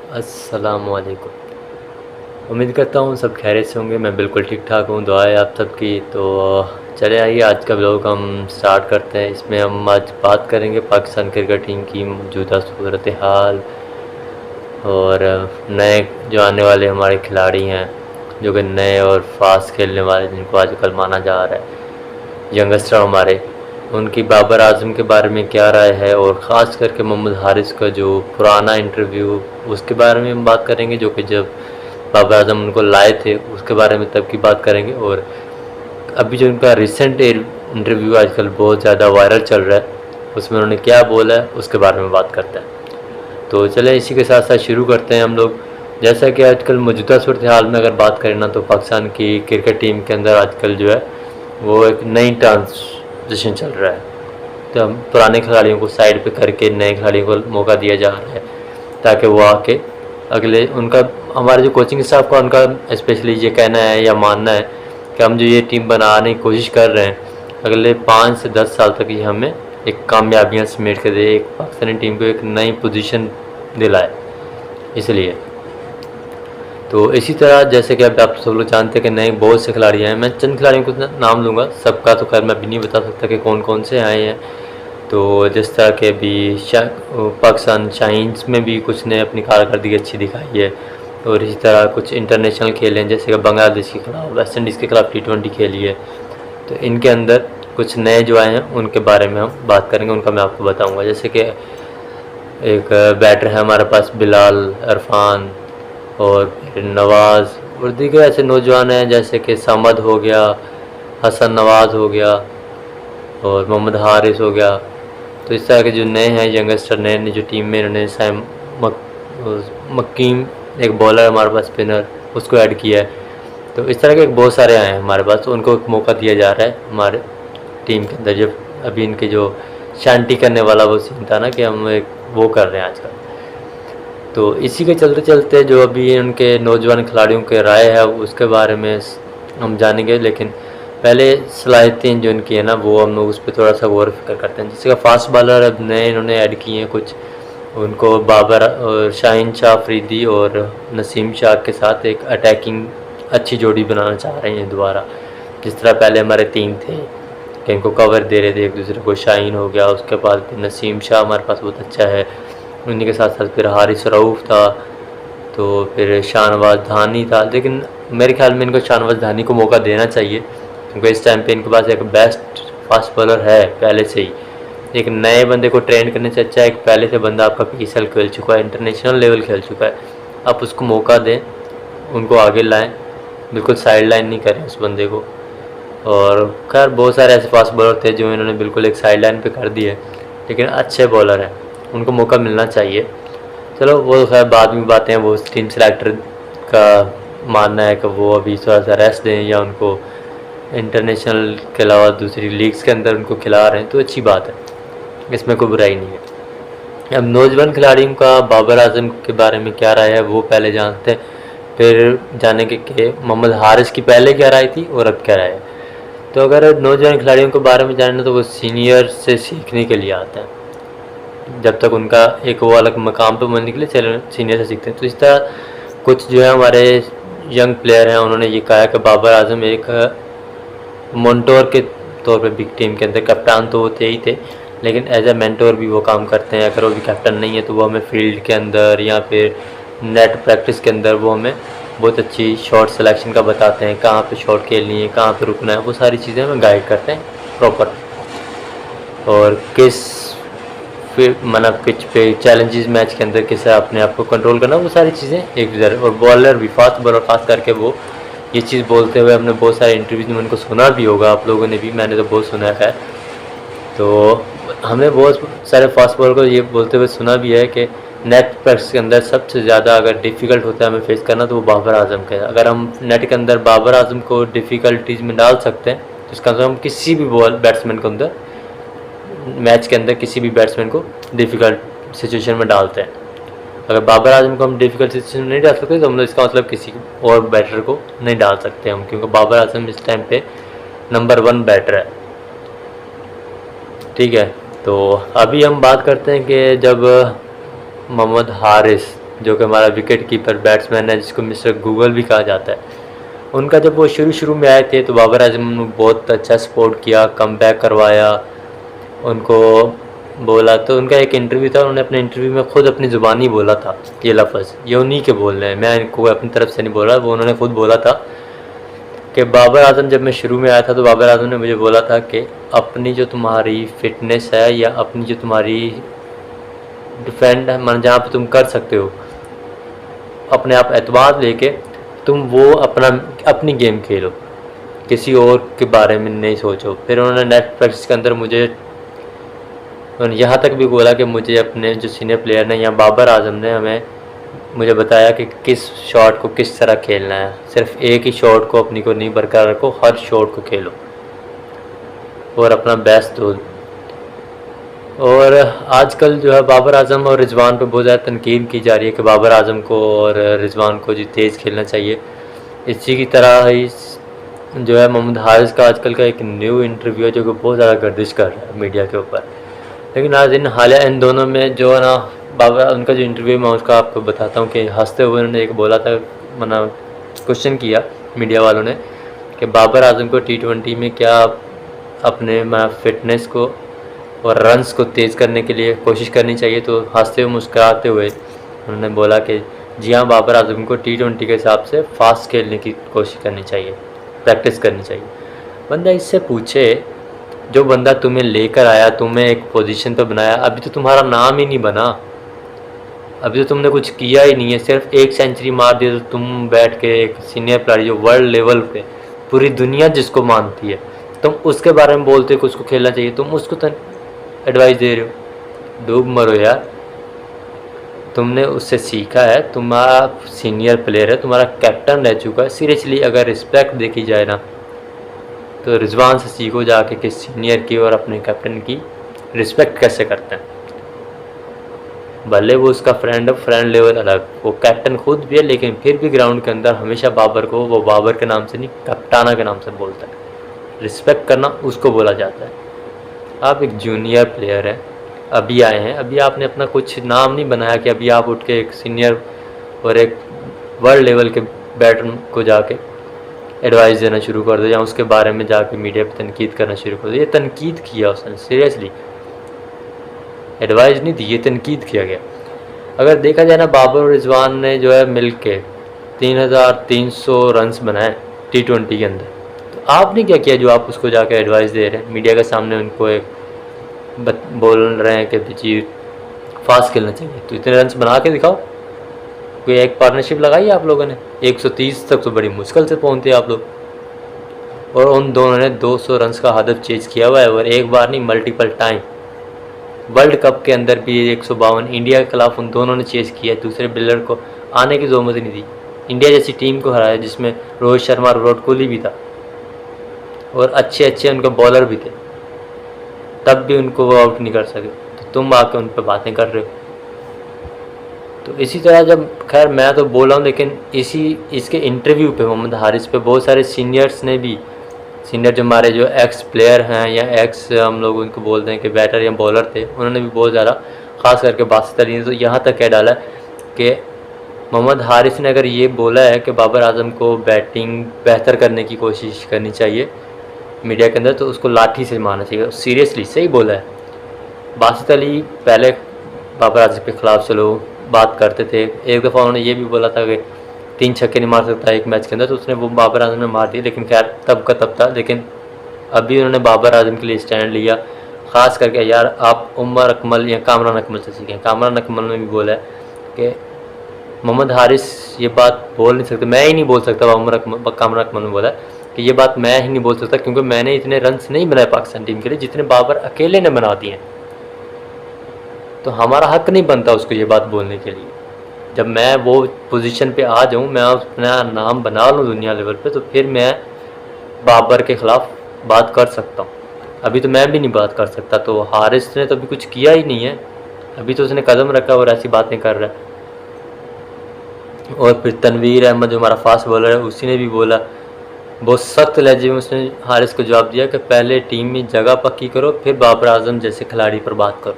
अस्सलामुअलैकुम। उम्मीद करता हूँ सब खैरियत से होंगे। मैं बिल्कुल ठीक ठाक हूँ, दुआ है आप सबकी। तो चले आइए आज का व्लॉग हम स्टार्ट करते हैं। इसमें हम आज बात करेंगे पाकिस्तान क्रिकेट टीम की मौजूदा सूरत हाल और नए जो आने वाले हमारे खिलाड़ी हैं, जो कि नए और फास्ट खेलने वाले जिनको आजकल माना जा रहा है, यंगस्टर हमारे, उनकी बाबर आजम के बारे में क्या राय है। और ख़ास करके मोहम्मद हारिस का जो पुराना इंटरव्यू, उसके बारे में हम बात करेंगे, जो कि जब बाबर आजम उनको लाए थे उसके बारे में तब की बात करेंगे। और अभी जो उनका रिसेंट इंटरव्यू आजकल बहुत ज़्यादा वायरल चल रहा है, उसमें उन्होंने क्या बोला है उसके बारे में बात करते हैं। तो चले इसी के साथ साथ शुरू करते हैं हम लोग। जैसा कि आजकल मौजूदा सूरत हाल में अगर बात करें ना, तो पाकिस्तान की क्रिकेट टीम के अंदर आजकल जो है वो एक नई ट्रांजिशन चल रहा है। तो हम पुराने खिलाड़ियों को साइड पे करके नए खिलाड़ियों को मौका दिया जा रहा है, ताकि वो आके अगले उनका हमारे जो कोचिंग स्टाफ का उनका स्पेशली ये कहना है या मानना है कि हम जो ये टीम बनाने की कोशिश कर रहे हैं, अगले 5 से 10 साल तक ये हमें एक कामयाबियाँ समेट के दे, एक पाकिस्तानी टीम को एक नई पोजीशन दिलाए। इसलिए तो इसी तरह जैसे कि अब आप सब लोग जानते हैं कि नए बहुत से खिलाड़ी हैं। मैं चंद खिलाड़ियों को नाम लूँगा, सबका तो खैर मैं भी नहीं बता सकता कि कौन कौन से आए हैं। तो जिस तरह के अभी पाकिस्तान शाहीन्स में भी कुछ ने अपनी कारकर्दगी अच्छी दिखाई है, और इसी तरह कुछ इंटरनेशनल खेले हैं, जैसे कि बांग्लादेश के खिलाफ, वेस्ट इंडीज़ के खिलाफ T20 खेली है। तो इनके अंदर कुछ नए जो आए हैं उनके बारे में हम बात करेंगे, उनका मैं आपको बताऊंगा। जैसे कि एक बैटर है हमारे पास बिलाल, इरफान और फिर नवाज़, और दीगर ऐसे नौजवान हैं जैसे कि समद हो गया, हसन नवाज़ हो गया और मोहम्मद हारिस हो गया। तो इस तरह के जो नए हैं यंगस्टर, नए जो टीम में इन्होंने साइम मक्कीम, एक बॉलर है हमारे पास स्पिनर, उसको ऐड किया है। तो इस तरह के बहुत सारे आए हैं हमारे पास, तो उनको एक मौका दिया जा रहा है हमारे टीम के अंदर। जब अभी इनके जो शांति करने वाला वो सीन था ना, कि हम एक वो कर रहे हैं आजकल। तो इसी के चलते चलते जो अभी उनके नौजवान खिलाड़ियों के राय है उसके बारे में हम जानेंगे। लेकिन पहले सलाहियतें जो इनकी है ना, वो हम लोग उस पर थोड़ा सा गौर फिक्र करते हैं। जैसे कि फास्ट बॉलर अब नए इन्होंने ऐड किए हैं कुछ, उनको बाबर और शाहीन शाह अफरीदी और नसीम शाह के साथ एक अटैकिंग अच्छी जोड़ी बनाना चाह रहे हैं दोबारा। जिस तरह पहले हमारे 3 थे कि इनको कवर दे रहे थे एक दूसरे को, शाहीन हो गया, उसके बाद फिर नसीम शाह हमारे पास बहुत अच्छा है, उन्हीं के साथ साथ फिर हारिस रऊफ़ था, तो फिर शाहनवाज धानी था। लेकिन मेरे ख्याल में इनको शाहनवाज धानी को मौका देना चाहिए, क्योंकि इस टाइम पे इनके पास एक बेस्ट फास्ट बॉलर है पहले से ही। एक नए बंदे को ट्रेन करने से अच्छा है एक पहले से बंदा आपका PSL खेल चुका है, इंटरनेशनल लेवल खेल चुका है, आप उसको मौका दें, उनको आगे लाएं, बिल्कुल साइड लाइन नहीं करें उस बंदे को। और खैर बहुत सारे ऐसे फास्ट बॉलर थे जो इन्होंने बिल्कुल एक साइड लाइन पर कर दिए, लेकिन अच्छे बॉलर हैं, उनको मौका मिलना चाहिए। चलो वो खैर बाद में बातें हैं, वो टीम सेलेक्टर का मानना है कि वो अभी थोड़ा सा रेस्ट दें या उनको इंटरनेशनल के अलावा दूसरी लीग्स के अंदर उनको खिला रहे हैं, तो अच्छी बात है, इसमें कोई बुराई नहीं है। अब नौजवान खिलाड़ियों का बाबर आजम के बारे में क्या राय है वो पहले जानते हैं, फिर जानेंगे कि मोहम्मद हारिस की पहले क्या राय थी और अब क्या राय है। तो अगर नौजवान खिलाड़ियों के बारे में जानना, तो वो सीनियर से सीखने के लिए आते हैं, जब तक उनका एक वो अलग मकाम पर बनने के लिए चलो सीनियर से सीखते हैं। तो इस तरह कुछ जो है हमारे यंग प्लेयर हैं, उन्होंने ये कहा कि बाबर आजम एक मोन्टोर के तौर पे बिग टीम के अंदर, कप्तान तो वो थे ही थे, लेकिन एज ए मेंटोर भी वो काम करते हैं। अगर वो भी कैप्टन नहीं है तो वो हमें फील्ड के अंदर या फिर नेट प्रैक्टिस के अंदर वो हमें बहुत अच्छी शॉट सिलेक्शन का बताते हैं, कहाँ पे शॉट खेलनी है, कहाँ पे रुकना है, वो सारी चीज़ें हमें गाइड करते हैं प्रॉपर। और किस फिर मतलब पिच पे चैलेंजेस मैच के अंदर कैसे अपने आप को कंट्रोल करना, वो सारी चीज़ें एक जर। और बॉलर भी, फास्ट बॉलर खास करके, वो ये चीज़ बोलते हुए हमने बहुत सारे इंटरव्यूज में उनको सुना भी होगा, आप लोगों ने भी, मैंने तो बहुत सुना है। तो हमने बहुत सारे फास्ट बॉलर को ये बोलते हुए सुना भी है कि नेट प्रैक्टिस के अंदर सबसे ज़्यादा अगर डिफ़िकल्ट होता है हमें फेस करना, तो वो बाबर आजम का है। अगर हम नेट के अंदर बाबर आजम को डिफ़िकल्टीज में डाल सकते हैं, तो इसका मतलब हम किसी भी बैट्समैन के अंदर, मैच के अंदर किसी भी बैट्समैन को डिफ़िकल्ट सिचुएशन में डालते हैं। अगर बाबर आजम को हम डिफ़िकल्ट सिचुएशन में नहीं डाल सकते, तो हम इसका मतलब किसी और बैटर को नहीं डाल सकते हम, क्योंकि बाबर आजम इस टाइम पे नंबर 1 बैटर है। ठीक है, तो अभी हम बात करते हैं कि जब मोहम्मद हारिस जो कि हमारा विकेट कीपर बैट्समैन है, जिसको मिस्टर गूगल भी कहा जाता है। उनका जब वो शुरू में आए थे तो बाबर आजम ने बहुत अच्छा सपोर्ट किया, कमबैक करवाया, उनको बोला। तो उनका एक इंटरव्यू था, उन्होंने अपने इंटरव्यू में खुद अपनी ज़ुबानी बोला था ये लफ्ज़, ये उन्हीं के बोल रहे हैं, मैं इनको अपनी तरफ से नहीं बोल रहा, वो उन्होंने खुद बोला था कि बाबर आजम, जब मैं शुरू में आया था तो बाबर आजम ने मुझे बोला था कि अपनी जो तुम्हारी फ़िटनेस है या अपनी जो तुम्हारी डिफेंड है, मान जहाँ पे तुम कर सकते हो, अपने आप एतबार लेके तुम वो अपनी गेम खेलो, किसी और के बारे में नहीं सोचो। फिर उन्होंने नेट प्रैक्टिस के अंदर मुझे यहाँ तक भी बोला कि मुझे अपने जो सीनियर प्लेयर ने या बाबर आजम ने मुझे बताया कि किस शॉट को किस तरह खेलना है, सिर्फ एक ही शॉट को अपनी को नहीं बरकरार रखो, हर शॉट को खेलो और अपना बेस्ट दो। और आजकल जो है बाबर आजम और रिजवान पे बहुत ज़्यादा तनकीद की जा रही है कि बाबर आजम को और रिजवान को जो तेज़ खेलना चाहिए। इसी की तरह ही जो है मोहम्मद हारिस का आजकल का एक न्यू इंटरव्यू है जो कि बहुत ज़्यादा गर्दिश कर रहा है मीडिया के ऊपर। लेकिन आज हालिया इन दोनों में जो है ना, बाबर उनका जो इंटरव्यू मैं उसका आपको बताता हूँ कि हंसते हुए उन्होंने एक बोला था, मना क्वेश्चन किया मीडिया वालों ने कि बाबर आजम को T20 में क्या अपने फिटनेस को और रन्स को तेज़ करने के लिए कोशिश करनी चाहिए। तो हंसते हुए मुस्कुराते हुए उन्होंने बोला कि जी हाँ, बाबर आजम को T20 के हिसाब से फास्ट खेलने की कोशिश करनी चाहिए, प्रैक्टिस करनी चाहिए। बंदा इससे पूछे, जो बंदा तुम्हें लेकर आया, तुम्हें एक पोजीशन पे बनाया, अभी तो तुम्हारा नाम ही नहीं बना, अभी तो तुमने कुछ किया ही नहीं है, सिर्फ एक सेंचुरी मार दी तो तुम बैठ के एक सीनियर प्लेयर जो वर्ल्ड लेवल पे पूरी दुनिया जिसको मानती है, तुम उसके बारे में बोलते हो कि उसको खेलना चाहिए, तुम उसको एडवाइस दे रहे हो। डूब मरो यार, तुमने उससे सीखा है, तुम्हारा सीनियर प्लेयर है, तुम्हारा कैप्टन रह चुका है। सीरियसली अगर रिस्पेक्ट देखी जाए ना तो रिजवान से सीखो जाके कि सीनियर की और अपने कैप्टन की रिस्पेक्ट कैसे करते हैं। भले वो उसका फ्रेंड है, फ्रेंड लेवल अलग, वो कैप्टन खुद भी है, लेकिन फिर भी ग्राउंड के अंदर हमेशा बाबर को वो बाबर के नाम से नहीं, कप्ताना के नाम से बोलता है। रिस्पेक्ट करना उसको बोला जाता है। आप एक जूनियर प्लेयर हैं, अभी आए हैं, अभी आपने अपना कुछ नाम नहीं बनाया कि अभी आप उठ के एक सीनियर और एक वर्ल्ड लेवल के बैटर को जाके एडवाइस देना शुरू कर दो या उसके बारे में जाके मीडिया पे तनकीद करना शुरू कर दो। ये तनकीद किया उसने, सीरियसली एडवाइस नहीं दी, ये तनकीद किया गया। अगर देखा जाए ना, बाबर और रिजवान ने जो है मिल के 3300 रन्स बनाए T20 के अंदर, तो आपने क्या किया जो आप उसको जाके एडवाइस दे रहे हैं मीडिया के सामने, उनको एक बोल रहे हैं कि जी फास्ट खेलना चाहिए, तो इतने रन्स बना के दिखाओ। कोई एक पार्टनरशिप लगाई आप लोगों ने, 130 तक तो बड़ी मुश्किल से पहुंचते आप लोग, और उन दोनों ने 200 रन्स का हदफ चेज किया हुआ है, और एक बार नहीं मल्टीपल टाइम। वर्ल्ड कप के अंदर भी 152 इंडिया के खिलाफ उन दोनों ने चेज किया, दूसरे बॉलर को आने की ज़रूरत नहीं दी। इंडिया जैसी टीम को हराया जिसमें रोहित शर्मा और विराट कोहली भी था और अच्छे उनके बॉलर भी थे, तब भी उनको वो आउट नहीं कर सके, तो तुम आके उन पर बातें कर रहे हो। तो इसी तरह जब, खैर मैं तो बोल रहा हूँ, लेकिन इसके इंटरव्यू पे मोहम्मद हारिस पे बहुत सारे सीनियर्स ने भी, सीनियर जो हमारे जो एक्स प्लेयर हैं या एक्स हम लोग उनको बोलते हैं कि बैटर या बॉलर थे, उन्होंने भी बहुत ज़्यादा ख़ास करके बात करी। तो यहाँ तक कह डाला कि मोहम्मद हारिस ने अगर ये बोला है कि बाबर आजम को बैटिंग बेहतर करने की कोशिश करनी चाहिए मीडिया के अंदर, तो उसको लाठी से मारना चाहिए। सीरियसली सही बोला है। बासित अली पहले बाबर आजम के ख़िलाफ़ चलो बात करते थे, एक दफ़ा उन्होंने ये भी बोला था कि 3 छक्के नहीं मार सकता एक मैच के अंदर, तो उसने वो बाबर आजम ने मार दिया, लेकिन खैर तब का तब था। लेकिन अभी उन्होंने बाबर आजम के लिए स्टैंड लिया, ख़ास करके यार आप उमर अकमल या कामरान अकमल से सीखें। कामरान अकमल ने भी बोला है कि मोहम्मद हारिस ये बात बोल नहीं सकते, मैं ही नहीं बोल सकता, कामरान अकमल ने बोला कि ये बात मैं ही नहीं बोल सकता क्योंकि मैंने इतने रन्स नहीं बनाए पाकिस्तान टीम के लिए जितने बाबर अकेले ने बना दिए, तो हमारा हक नहीं बनता उसको ये बात बोलने के लिए। जब मैं वो पोजीशन पे आ जाऊँ, मैं अपना नाम बना लूँ दुनिया लेवल पे, तो फिर मैं बाबर के ख़िलाफ़ बात कर सकता हूँ। अभी तो मैं भी नहीं बात कर सकता। तो हारिस ने तो अभी कुछ किया ही नहीं है, अभी तो उसने कदम रखा और ऐसी बातें कर रहा है। और फिर तनवीर अहमद जो हमारा फास्ट बॉलर है, उसी ने भी बोला, बहुत सख्त लहजे में उसने हारिस को जवाब दिया कि पहले टीम में जगह पक्की करो, फिर बाबर आजम जैसे खिलाड़ी पर बात करो।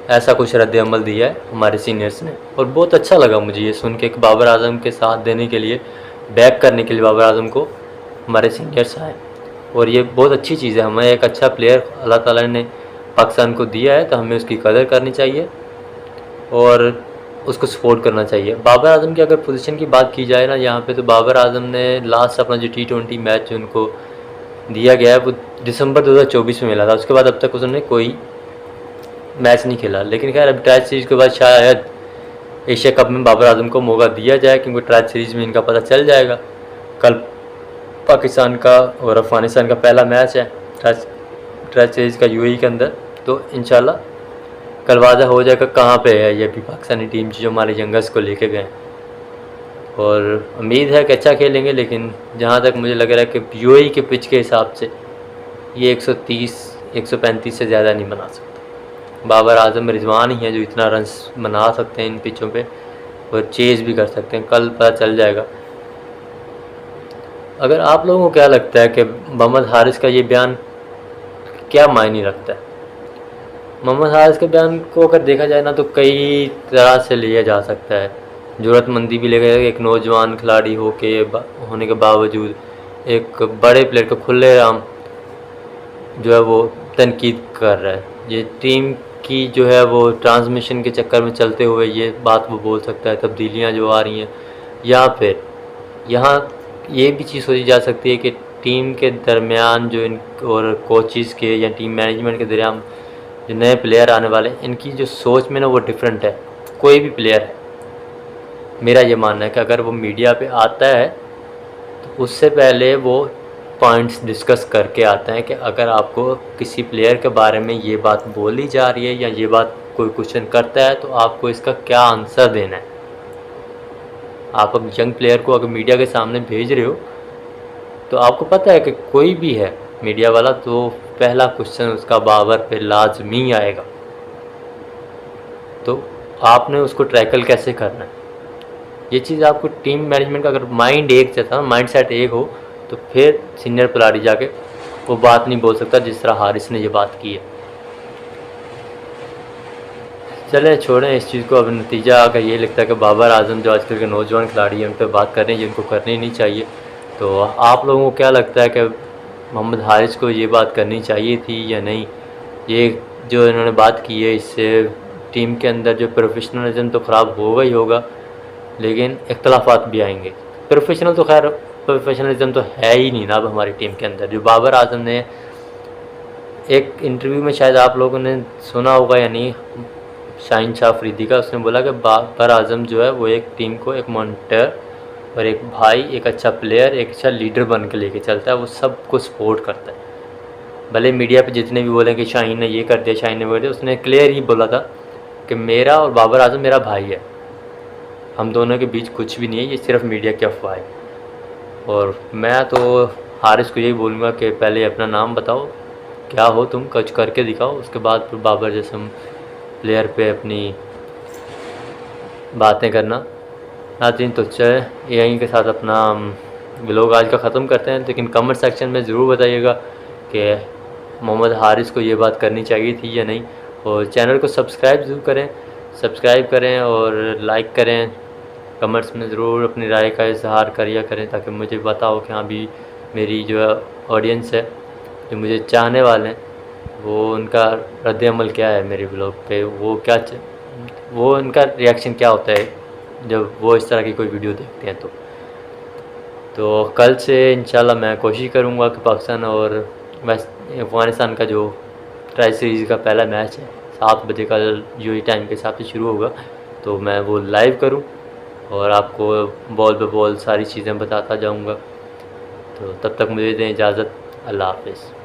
ऐसा कुछ रद्द-ए-अमल दिया है हमारे सीनियर्स ने, और बहुत अच्छा लगा मुझे ये सुन के कि बाबर आज़म के साथ देने के लिए, बैक करने के लिए बाबर आज़म को हमारे सीनियर्स आए। और ये बहुत अच्छी चीज़ है, हमें एक अच्छा प्लेयर अल्लाह ताला ने पाकिस्तान को दिया है, तो हमें उसकी कदर करनी चाहिए और उसको सपोर्ट करना चाहिए। बाबर आज़म की अगर पोजीशन की बात की जाए ना यहाँ पे, तो बाबर आज़म ने लास्ट अपना जो T20 मैच जो उनको दिया गया है वो दिसंबर 2024 में मिला था। उसके बाद अब तक उसने कोई मैच नहीं खेला। लेकिन खैर अब टेस्ट सीरीज़ के बाद शायद एशिया कप में बाबर आज़म को मौका दिया जाए, क्योंकि टेस्ट सीरीज़ में इनका पता चल जाएगा। कल पाकिस्तान का और अफ़गानिस्तान का पहला मैच है टेस्ट सीरीज़ का UAE के अंदर, तो इंशाल्लाह कल वाज़ा हो जाएगा कहाँ पे है ये भी पाकिस्तानी टीम जो हमारे यंगर्स को लेके गए। और उम्मीद है कि अच्छा खेलेंगे, लेकिन जहाँ तक मुझे लग रहा है कि UAE के पिच के हिसाब से ये 130-135 से ज़्यादा नहीं बना सकता। बाबर आज़म रिजवान ही हैं जो इतना रन्स बना सकते हैं इन पिचों पे, और चेज़ भी कर सकते हैं। कल पता चल जाएगा। अगर आप लोगों को क्या लगता है कि मोहम्मद हारिस का ये बयान क्या मायने रखता है? मोहम्मद हारिस के बयान को अगर देखा जाए ना, तो कई तरह से लिया जा सकता है। ज़रूरतमंदी भी लेकर एक नौजवान खिलाड़ी होने के बावजूद एक बड़े प्लेयर को खुलेआम जो है वो तनकीद कर रहा है। ये टीम की जो है वो ट्रांसमिशन के चक्कर में चलते हुए ये बात वो बोल सकता है, तब्दीलियाँ जो आ रही हैं, या फिर यहाँ ये भी चीज़ सोची जा सकती है कि टीम के दरमियान जो इन और कोचेज़ के या टीम मैनेजमेंट के दरमियान जो नए प्लेयर आने वाले हैं, इनकी जो सोच में ना वो डिफरेंट है। कोई भी प्लेयर है, मेरा ये मानना है कि अगर वो मीडिया पे आता है तो उससे पहले वो पॉइंट्स डिस्कस करके आता है कि अगर आपको किसी प्लेयर के बारे में ये बात बोली जा रही है या ये बात कोई क्वेश्चन करता है, तो आपको इसका क्या आंसर देना है। आप अब यंग प्लेयर को अगर मीडिया के सामने भेज रहे हो, तो आपको पता है कि कोई भी है मीडिया वाला, तो पहला क्वेश्चन उसका बाबर पे लाजमी आएगा। तो आपने उसको टैकल कैसे करना है, ये चीज़ आपको टीम मैनेजमेंट का अगर माइंड सेट एक हो, तो फिर सीनियर खिलाड़ी जाके वो बात नहीं बोल सकता जिस तरह हारिस ने ये बात की है। चले छोड़ें इस चीज़ को। अब नतीजा अगर ये लगता है कि बाबर आज़म जो आजकल के नौजवान खिलाड़ी हैं उन पर बात कर रहे हैं जिनको करनी नहीं चाहिए, तो आप लोगों को क्या लगता है कि मोहम्मद हारिस को ये बात करनी चाहिए थी या नहीं? ये जो इन्होंने बात की है, इससे टीम के अंदर जो प्रोफेशनलिज्म तो ख़राब होगा ही होगा, लेकिन इख्तलाफात भी आएंगे। प्रोफेशनलिज्म तो है ही नहीं ना अब हमारी टीम के अंदर। जो बाबर आज़म ने एक इंटरव्यू में, शायद आप लोगों ने सुना होगा या नहीं, शाहीन शाह अफरीदी का, उसने बोला कि बाबर आज़म जो है वो एक टीम को एक मॉनिटर और एक भाई, एक अच्छा प्लेयर, एक अच्छा लीडर बन के लेके चलता है। वो सबको सपोर्ट करता है। भले मीडिया पे जितने भी बोले कि शाहीन ने ये कर दिया, शाहीन ने वो कर दिया, उसने क्लियर ही बोला था कि मेरा और बाबर आज़म मेरा भाई है, हम दोनों के बीच कुछ भी नहीं है, ये सिर्फ मीडिया की अफवाह है। और मैं तो हारिस को यही बोलूँगा कि पहले अपना नाम बताओ, क्या हो तुम, कुछ करके दिखाओ, उसके बाद फिर बाबर जैसे प्लेयर पे अपनी बातें करना। नाज़रीन, तो चले यहीं के साथ अपना व्लॉग आज का ख़त्म करते हैं। लेकिन कमेंट सेक्शन में ज़रूर बताइएगा कि मोहम्मद हारिस को ये बात करनी चाहिए थी या नहीं। और चैनल को सब्सक्राइब करें और लाइक करें। कमेंट्स में ज़रूर अपनी राय का इजहार करिए करें, ताकि मुझे पता हो कि हाँ भी मेरी जो ऑडियंस है, जो मुझे चाहने वाले हैं, वो उनका रद्द-ए-अमल क्या है मेरे ब्लॉग पे, वो उनका रिएक्शन क्या होता है जब वो इस तरह की कोई वीडियो देखते हैं। तो कल से इंशाल्लाह मैं कोशिश करूँगा कि पाकिस्तान और अफ़गानिस्तान का जो टेस्ट सीरीज़ का पहला मैच है 7 बजे का UAE टाइम के हिसाब से शुरू होगा, तो मैं वो लाइव करूँ और आपको बॉल पे बॉल सारी चीज़ें बताता जाऊँगा। तो तब तक मुझे दें इजाज़त। अल्लाह हाफ़िज़।